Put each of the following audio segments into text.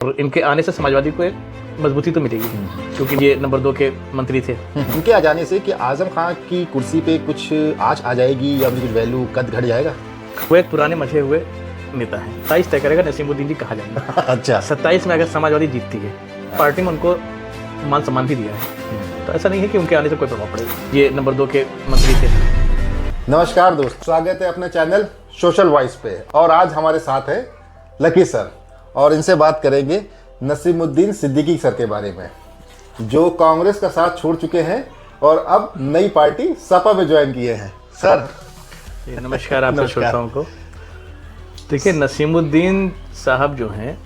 और इनके आने से समाजवादी को एक मजबूती तो मिलेगी, क्योंकि ये नंबर 2 के मंत्री थे। इनके आ जाने से कि आजम खान की कुर्सी पे कुछ आँच आ जाएगी या कुछ वैल्यू कद घट जाएगा? वो एक पुराने मजे हुए नेता हैं। 27 तय करेगा नसीमुद्दीन जी कहा जाएगा। अच्छा, 27 में अगर समाजवादी जीतती है, पार्टी में उनको मान सम्मान भी दिया है, तो ऐसा नहीं है कि उनके आने से कोई प्रभाव पड़ेगा। ये नंबर 2 के मंत्री थे। नमस्कार दोस्त, स्वागत है अपने चैनल सोशल वॉइस पे। और आज हमारे साथ है लकी सर और इनसे बात करेंगे नसीमुद्दीन सिद्दीकी सर के बारे में, जो कांग्रेस का साथ छोड़ चुके हैं और अब नई पार्टी सपा में ज्वाइन किए हैं। सर नमस्कार आपके श्रोताओं को। देखिए, नसीमुद्दीन साहब जो हैं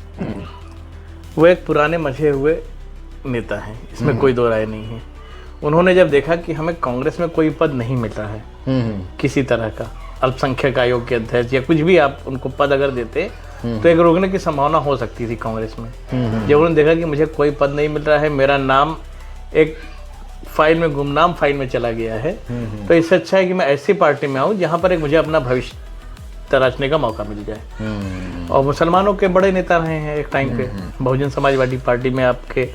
वो एक पुराने मजे हुए नेता हैं, इसमें कोई दो राय नहीं है। उन्होंने जब देखा कि हमें कांग्रेस में कोई पद नहीं मिल रहा है किसी तरह का, अल्पसंख्यक आयोग के अध्यक्ष या कुछ भी आप उनको पद अगर देते तो एक रोकने की संभावना हो सकती थी कांग्रेस में। जब उन्होंने देखा कि मुझे कोई पद नहीं मिल रहा है, मेरा नाम एक फाइल में गुमनाम फाइल में चला गया है, तो इससे अच्छा है कि मैं ऐसी पार्टी में आऊँ जहाँ पर एक मुझे अपना भविष्य तराशने का मौका मिल जाए। और मुसलमानों के बड़े नेता रहे हैं एक टाइम पे, बहुजन समाजवादी पार्टी में आपके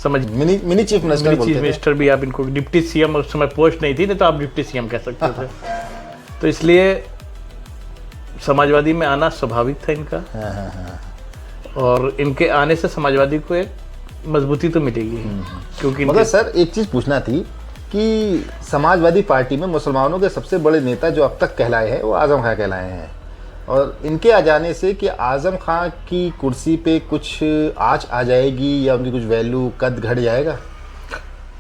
समझ मिनी चीफ मिनिस्टर भी आप इनको, डिप्टी सीएम उस समय पोस्ट नहीं थी, नहीं तो आप डिप्टी सीएम कह सकते थे। तो इसलिए समाजवादी में आना स्वाभाविक था इनका। और इनके आने से समाजवादी को एक मजबूती तो मिलेगी, क्योंकि मगर सर एक चीज पूछना थी कि समाजवादी पार्टी में मुसलमानों के सबसे बड़े नेता जो अब तक कहलाए हैं वो आजम खान कहलाए हैं, और इनके आ जाने से कि आजम खान की कुर्सी पे कुछ आँच आ जाएगी या उनकी कुछ वैल्यू कद घट जाएगा?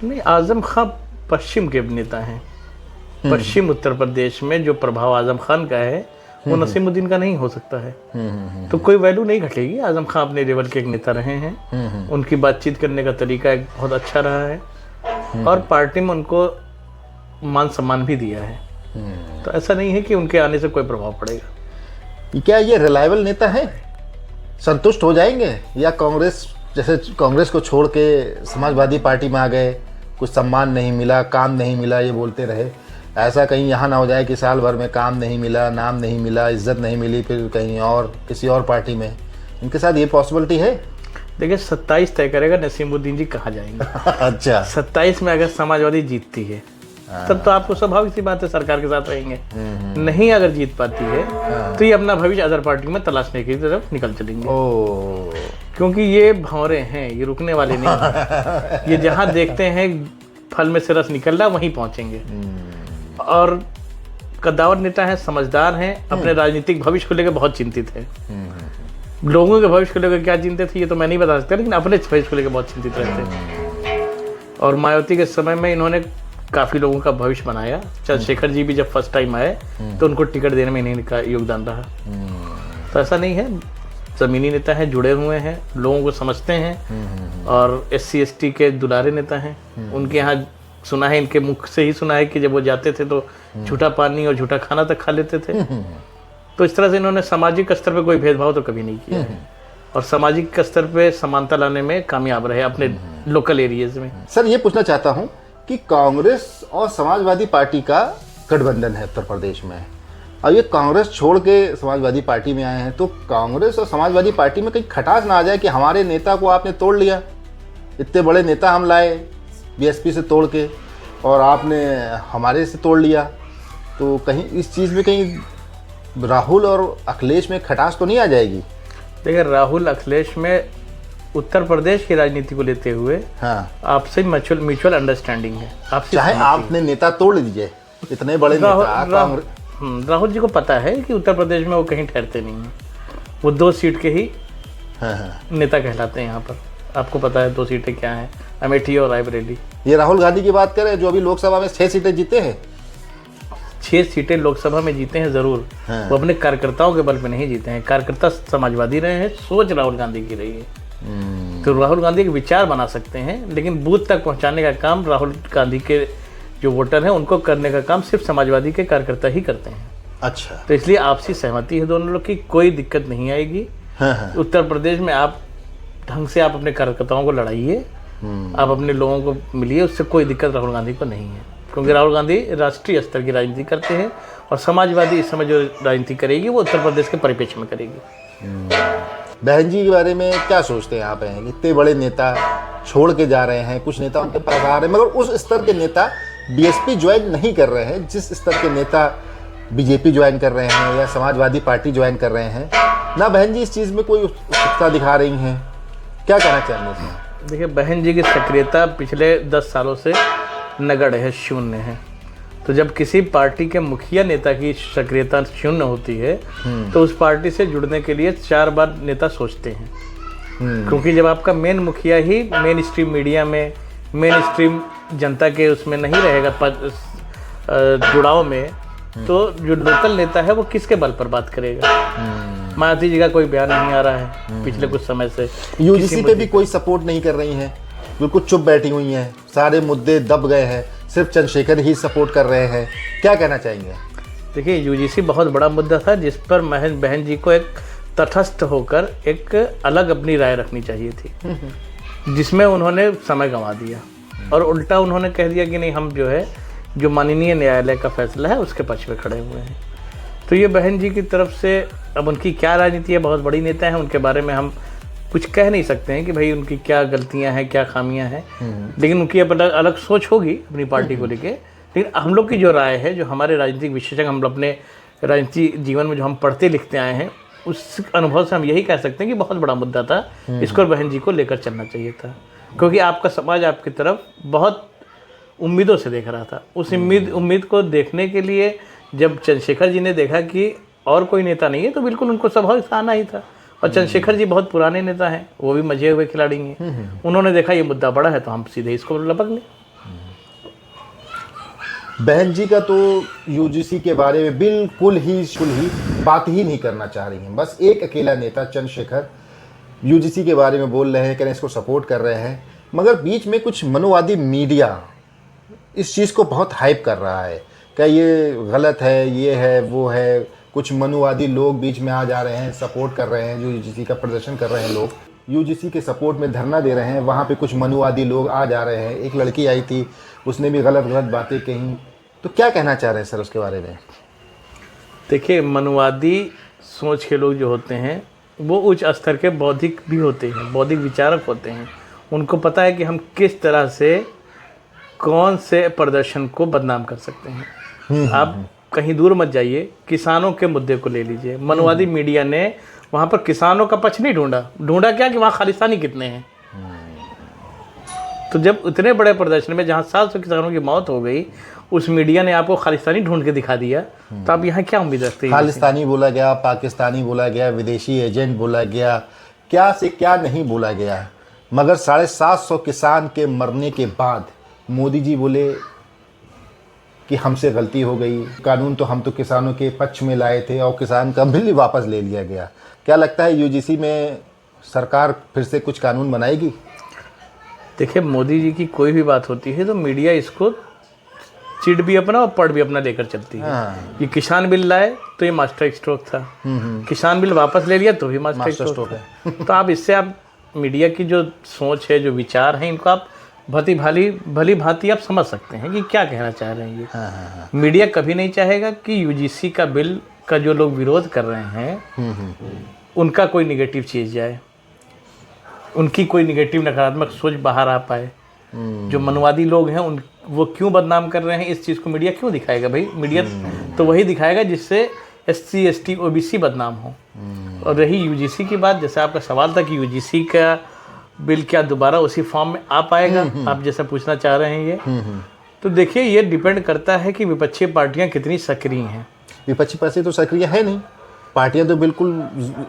नहीं, आजम खान पश्चिम के नेता हैं। पश्चिम उत्तर प्रदेश में जो प्रभाव आजम खान का है वो नसीमुद्दीन का नहीं हो सकता है। तो कोई वैल्यू नहीं घटेगी। आजम खान अपने लेवल के एक नेता रहे हैं, उनकी बातचीत करने का तरीका एक बहुत अच्छा रहा है और पार्टी में उनको मान सम्मान भी दिया है। तो ऐसा नहीं है कि उनके आने से कोई प्रभाव पड़ेगा। क्या ये रिलायबल नेता है? संतुष्ट हो जाएंगे या कांग्रेस जैसे कांग्रेस को छोड़ के समाजवादी पार्टी में आ गए, कुछ सम्मान नहीं मिला, काम नहीं मिला, ये बोलते रहे, ऐसा कहीं यहाँ ना हो जाए कि साल भर में काम नहीं मिला, नाम नहीं मिला, इज्जत नहीं मिली, फिर कहीं और किसी और पार्टी में? इनके साथ ये पॉसिबिलिटी है? देखिए, 27 तय करेगा नसीमुद्दीन जी कहाँ जाएंगे। अच्छा, 27 में अगर समाजवादी जीतती है तब तो आपको स्वाभाविक सी बात है सरकार के साथ रहेंगे। नहीं अगर जीत पाती है तो ये अपना भविष्य अदर पार्टी में तलाशने की तरफ निकल चलेंगे। क्योंकि ये भंवरे हैं, ये रुकने वाले नहीं हैं। ये जहाँ देखते हैं फल में से रस निकल रहा वहीं पहुंचेंगे। और कद्दावर नेता हैं, समझदार हैं, अपने राजनीतिक भविष्य को लेकर बहुत चिंतित हैं। लोगों के भविष्य को लेकर क्या चिंतित थे ये तो मैं नहीं बता सकता, लेकिन अपने भविष्य को लेकर बहुत चिंतित रहते हैं। और मायावती के समय में इन्होंने काफ़ी लोगों का भविष्य बनाया। चंद्रशेखर जी भी जब फर्स्ट टाइम आए तो उनको टिकट देने में इन्हीं का योगदान रहा। तो ऐसा नहीं है, ज़मीनी नेता हैं, जुड़े हुए हैं, लोगों को समझते हैं और SC ST के दुलारे नेता हैं। उनके यहाँ सुना है, इनके मुख से ही सुना है कि जब वो जाते थे तो झूठा पानी और झूठा खाना तक खा लेते थे। तो इस तरह से इन्होंने सामाजिक स्तर पे कोई भेदभाव तो कभी नहीं किया है और सामाजिक स्तर पे समानता लाने में कामयाब रहे अपने लोकल एरियाज में। सर ये पूछना चाहता हूँ कि कांग्रेस और समाजवादी पार्टी का गठबंधन है उत्तर प्रदेश में, और ये कांग्रेस छोड़ के समाजवादी पार्टी में आए हैं, तो कांग्रेस और समाजवादी पार्टी में कहीं खटास ना आ जाए कि हमारे नेता को आपने तोड़ लिया, इतने बड़े नेता हम लाए BSP से तोड़ के और आपने हमारे से तोड़ लिया, तो कहीं इस चीज़ में कहीं राहुल और अखिलेश में खटास तो नहीं आ जाएगी? देखिए, राहुल अखिलेश में उत्तर प्रदेश की राजनीति को लेते हुए आपसे म्यूचुअल अंडरस्टैंडिंग है। आपसे चाहे आपने नेता तोड़ लीजिए, इतने बड़े नेता राहुल जी को पता है कि उत्तर प्रदेश में वो कहीं ठहरते नहीं हैं। वो 2 सीट के ही नेता कहलाते हैं यहाँ पर। आपको पता है 2 सीटें क्या हैं, अमेठी और रायबरेली। ये राहुल गांधी की बात करें जो अभी लोकसभा में 6 सीटें जीते हैं। 6 सीटें लोकसभा में जीते हैं जरूर। वो अपने कार्यकर्ताओं के बल पे नहीं जीते हैं। कार्यकर्ता समाजवादी रहे हैं, सोच राहुल गांधी की रही है। तो राहुल गांधी के विचार बना सकते हैं, लेकिन बूथ तक पहुंचाने का काम राहुल गांधी के जो वोटर हैं उनको करने का काम सिर्फ समाजवादी के कार्यकर्ता ही करते हैं। अच्छा, तो इसलिए आपसी सहमति है दोनों लोग की, कोई दिक्कत नहीं आएगी। उत्तर प्रदेश में आप ढंग से आप अपने कार्यकर्ताओं को लड़ाइए, आप अपने लोगों को मिलिए, उससे कोई दिक्कत राहुल गांधी को नहीं है। क्योंकि राहुल गांधी राष्ट्रीय स्तर की राजनीति करते हैं और समाजवादी इस समय जो राजनीति करेगी वो उत्तर प्रदेश के परिप्रेक्ष्य में करेगी। बहन जी के बारे में क्या सोचते हैं आप? हैं इतने बड़े नेता छोड़ के जा रहे हैं, कुछ नेता उनके पास आ रहे हैं, मगर उस स्तर के नेता बीएसपी ज्वाइन नहीं कर रहे हैं जिस स्तर के नेता बीजेपी ज्वाइन कर रहे हैं या समाजवादी पार्टी ज्वाइन कर रहे हैं। ना बहन जी इस चीज़ में कोई उत्सुकता दिखा रही हैं, क्या कहना चाहेंगे इसमें? देखिए, बहन जी की सक्रियता पिछले 10 सालों से नगण्य है, शून्य है। तो जब किसी पार्टी के मुखिया नेता की सक्रियता शून्य होती है तो उस पार्टी से जुड़ने के लिए 4 बार नेता सोचते हैं। क्योंकि जब आपका मेन मुखिया ही मेन स्ट्रीम मीडिया में, मेन स्ट्रीम जनता के उसमें नहीं रहेगा जुड़ाव में, तो जो लोकल नेता है वो किसके बल पर बात करेगा? मायावती जी का कोई बयान नहीं आ रहा है पिछले कुछ समय से। यूजीसी पे भी कोई सपोर्ट नहीं कर रही हैं, बिल्कुल चुप बैठी हुई हैं, सारे मुद्दे दब गए हैं, सिर्फ चंद्रशेखर ही सपोर्ट कर रहे हैं, क्या कहना चाहेंगे? देखिए, यूजीसी बहुत बड़ा मुद्दा था जिस पर बहन जी को एक तटस्थ होकर एक अलग अपनी राय रखनी चाहिए थी, जिसमें उन्होंने समय गंवा दिया और उल्टा उन्होंने कह दिया कि नहीं, हम जो है जो माननीय न्यायालय का फैसला है उसके पक्ष में खड़े हुए हैं। तो ये बहन जी की तरफ से अब उनकी क्या राजनीति है, बहुत बड़ी नेता हैं, उनके बारे में हम कुछ कह नहीं सकते हैं कि भाई उनकी क्या गलतियां हैं, क्या खामियां हैं, लेकिन उनकी अब अलग सोच होगी अपनी पार्टी को लेके। लेकिन हम लोग की जो राय है, जो हमारे राजनीतिक विशेषज्ञ, हम अपने राजनीतिक जीवन में जो हम पढ़ते लिखते आए हैं, उस अनुभव से हम यही कह सकते हैं कि बहुत बड़ा मुद्दा था, इसको बहन जी को लेकर चलना चाहिए था। क्योंकि आपका समाज आपकी तरफ बहुत उम्मीदों से देख रहा था। उस उम्मीद को देखने के लिए जब चंद्रशेखर जी ने देखा कि और कोई नेता नहीं है, तो बिल्कुल उनको स्वभाव से आना ही था। और चंद्रशेखर जी बहुत पुराने नेता हैं, वो भी मजे हुए खिलाड़ी हैं। उन्होंने देखा ये मुद्दा बड़ा है तो हम सीधे इसको लपक लें। बहन जी का तो यूजीसी के बारे में बिल्कुल ही बात ही नहीं करना चाह रही हैं। बस एक अकेला नेता चंद्रशेखर यूजीसी के बारे में बोल रहे हैं, कह रहे हैं इसको सपोर्ट कर रहे हैं, मगर बीच में कुछ मनुवादी मीडिया इस चीज़ को बहुत हाइप कर रहा है, क्या ये गलत है, ये है, वो है। कुछ मनुवादी लोग बीच में आ जा रहे हैं, सपोर्ट कर रहे हैं, जो यूजीसी का प्रदर्शन कर रहे हैं, लोग यूजीसी के सपोर्ट में धरना दे रहे हैं, वहाँ पे कुछ मनुवादी लोग आ जा रहे हैं। एक लड़की आई थी, उसने भी गलत बातें कही, तो क्या कहना चाह रहे हैं सर उसके बारे में? देखिए, मनुवादी सोच के लोग जो होते हैं वो उच्च स्तर के बौद्धिक भी होते हैं, बौद्धिक विचारक होते हैं। उनको पता है कि हम किस तरह से कौन से प्रदर्शन को बदनाम कर सकते हैं। आप कहीं दूर मत जाइए, किसानों के मुद्दे को ले लीजिए। मनुवादी मीडिया ने वहाँ पर किसानों का पक्ष नहीं ढूंढा क्या कि वहाँ खालिस्तानी कितने हैं। तो जब इतने बड़े प्रदर्शन में जहाँ 700 किसानों की मौत हो गई, उस मीडिया ने आपको खालिस्तानी ढूंढ के दिखा दिया, तो आप यहाँ क्या उम्मीद रखते हैं? खालिस्तानी बोला गया, पाकिस्तानी बोला गया, विदेशी एजेंट बोला गया, क्या से क्या नहीं बोला गया, मगर 750 किसान के मरने के बाद मोदी जी बोले कि हमसे गलती हो गई, कानून तो हम तो किसानों के पक्ष में लाए थे और किसान का बिल वापस ले लिया गया। क्या लगता है यूजीसी में सरकार फिर से कुछ कानून बनाएगी? देखिए, मोदी जी की कोई भी बात होती है तो मीडिया इसको चिढ़ भी अपना और पढ़ भी अपना लेकर चलती है। ये किसान बिल लाए तो ये मास्टर स्ट्रोक था, किसान बिल वापस ले लिया तो भी मास्टर स्ट्रोक है। तो आप इससे आप मीडिया की जो सोच है, जो विचार हैं, इनको आप भली भांति आप समझ सकते हैं कि क्या कहना चाह रहे हैं ये। मीडिया कभी नहीं चाहेगा कि यूजीसी का बिल का जो लोग विरोध कर रहे हैं उनका कोई निगेटिव चीज़ जाए, उनकी कोई निगेटिव नकारात्मक सोच बाहर आ पाए। जो मनुवादी लोग हैं वो क्यों बदनाम कर रहे हैं, इस चीज़ को मीडिया क्यों दिखाएगा? भाई मीडिया तो वही दिखाएगा जिससे SC ST OBC बदनाम हो। और रही यूजीसी की बात, जैसे आपका सवाल था कि यूजीसी का बिल क्या दोबारा उसी फॉर्म में आ पाएगा, आप जैसा पूछना चाह रहे हैं ये, तो देखिए ये डिपेंड करता है कि विपक्षी पार्टियां कितनी सक्रिय हैं। विपक्षी पार्टी तो सक्रिय है नहीं, पार्टियां तो बिल्कुल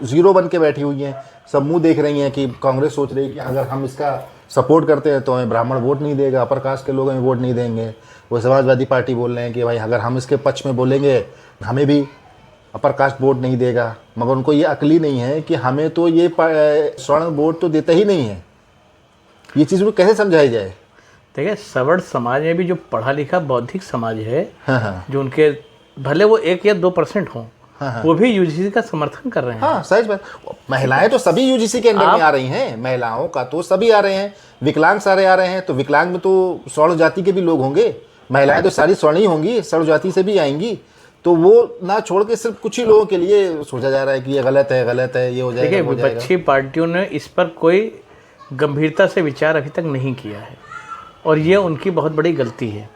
जीरो बन के बैठी हुई हैं। सब मुंह देख रही हैं कि कांग्रेस सोच रही है कि अगर हम इसका सपोर्ट करते हैं तो हमें ब्राह्मण वोट नहीं देगा, अपर कास्ट के लोग हमें वोट नहीं देंगे। वो समाजवादी पार्टी बोल रहे हैं कि भाई अगर हम इसके पक्ष में बोलेंगे हमें भी अपर कास्ट वोट नहीं देगा, मगर उनको ये अकली नहीं है कि हमें तो ये स्वर्ण वोट तो देता ही नहीं है। ये चीज़ को कैसे समझाई जाए? देखिए, सवर्ण समाज में भी जो पढ़ा लिखा बौद्धिक समाज है, जो उनके भले वो 1 या 2% हों, वो भी यूजीसी का समर्थन कर रहे हैं। हाँ, सही बात। महिलाएं तो सभी यूजीसी के अंडर में आ रही हैं, महिलाओं का तो सभी आ रहे हैं, विकलांग सारे आ रहे हैं। तो विकलांग में तो स्वर्ण जाति के भी लोग होंगे, महिलाएं तो सारी स्वर्ण ही होंगी, स्वर्ण जाति से भी आएंगी। तो वो ना छोड़ के सिर्फ कुछ ही लोगों के लिए सोचा जा रहा है कि ये गलत है, ये हो जाएगा, देखिए, वो हो जाएगा। विपक्षी पार्टियों ने इस पर कोई गंभीरता से विचार अभी तक नहीं किया है और ये उनकी बहुत बड़ी गलती है।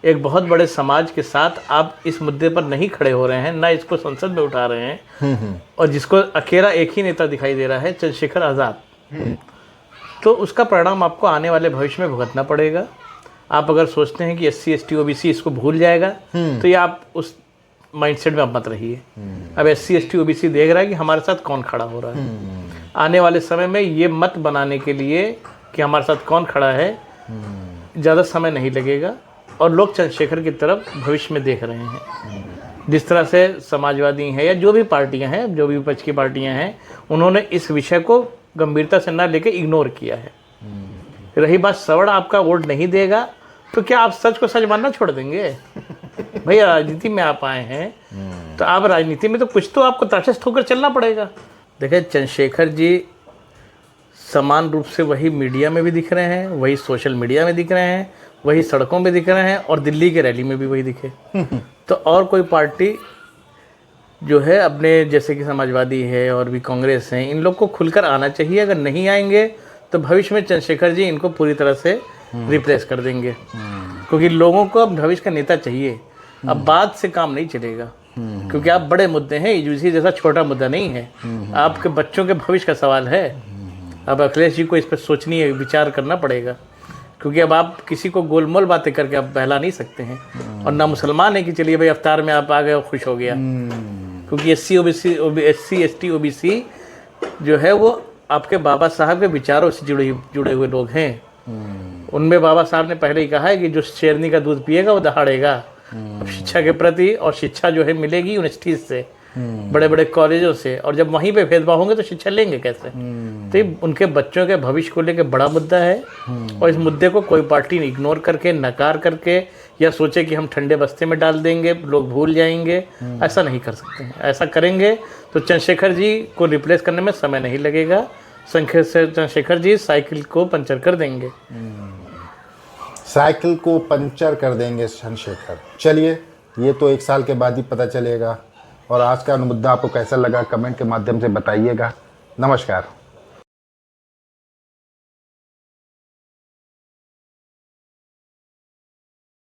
एक बहुत बड़े समाज के साथ आप इस मुद्दे पर नहीं खड़े हो रहे हैं, ना इसको संसद में उठा रहे हैं और जिसको अकेला एक ही नेता दिखाई दे रहा है, चंद्रशेखर आज़ाद, तो उसका परिणाम आपको आने वाले भविष्य में भुगतना पड़ेगा। आप अगर सोचते हैं कि SC ST OBC इसको भूल जाएगा तो ये आप उस माइंडसेट में अब मत रहिए। अब SC ST OBC देख रहा है कि हमारे साथ कौन खड़ा हो रहा है। आने वाले समय में ये मत बनाने के लिए कि हमारे साथ कौन खड़ा है, ज़्यादा समय नहीं लगेगा और लोग चंद्रशेखर की तरफ भविष्य में देख रहे हैं। जिस तरह से समाजवादी हैं या जो भी पार्टियां हैं, जो भी विपक्ष की पार्टियां हैं, उन्होंने इस विषय को गंभीरता से ना लेके इग्नोर किया है। रही बात सवर्ण आपका वोट नहीं देगा, तो क्या आप सच को सच मानना छोड़ देंगे? भैया, राजनीति में आप आए हैं तो आप राजनीति में तो कुछ तो आपको तटस्थ होकर चलना पड़ेगा। देखिए, चंद्रशेखर जी समान रूप से वही मीडिया में भी दिख रहे हैं, वही सोशल मीडिया में दिख रहे हैं, वही सड़कों में दिख रहे हैं और दिल्ली के रैली में भी वही दिखे। तो और कोई पार्टी जो है अपने जैसे कि समाजवादी है और भी कांग्रेस है, इन लोग को खुलकर आना चाहिए। अगर नहीं आएंगे तो भविष्य में चंद्रशेखर जी इनको पूरी तरह से रिप्लेस कर देंगे, क्योंकि लोगों को अब भविष्य का नेता चाहिए। अब बात से काम नहीं चलेगा, क्योंकि आप बड़े मुद्दे हैं, यूजी जैसा छोटा मुद्दा नहीं है। आपके बच्चों के भविष्य का सवाल है। अब अखिलेश जी को इस पर सोचनी है, विचार करना पड़ेगा, क्योंकि अब आप किसी को गोलमोल बातें करके आप बहला नहीं सकते हैं। और ना मुसलमान है कि चलिए भाई अवतार में आप आ गए और खुश हो गया, क्योंकि SC ST OBC जो है वो आपके बाबा साहब के विचारों से जुड़े हुए लोग हैं। उनमें बाबा साहब ने पहले ही कहा है कि जो शेरनी का दूध पिएगा वो दहाड़ेगा। अब शिक्षा के प्रति, और शिक्षा जो है मिलेगी यूनिवर्सिटीज से, बड़े बड़े कॉलेजों से, और जब वहीं पे भेदभाव होंगे तो शिक्षा लेंगे कैसे? तो ये उनके बच्चों के भविष्य को लेकर बड़ा मुद्दा है और इस मुद्दे को कोई पार्टी इग्नोर करके, नकार करके या सोचे कि हम ठंडे बस्ते में डाल देंगे, लोग भूल जाएंगे, ऐसा नहीं कर सकते हैं। ऐसा करेंगे तो चंद्रशेखर जी को रिप्लेस करने में समय नहीं लगेगा। चंद्रशेखर जी साइकिल को पंचर कर देंगे। साइकिल को पंचर कर देंगे चंद्रशेखर। चलिए, ये तो 1 साल के बाद ही पता चलेगा। और आज का मुद्दा आपको कैसा लगा कमेंट के माध्यम से बताइएगा। नमस्कार।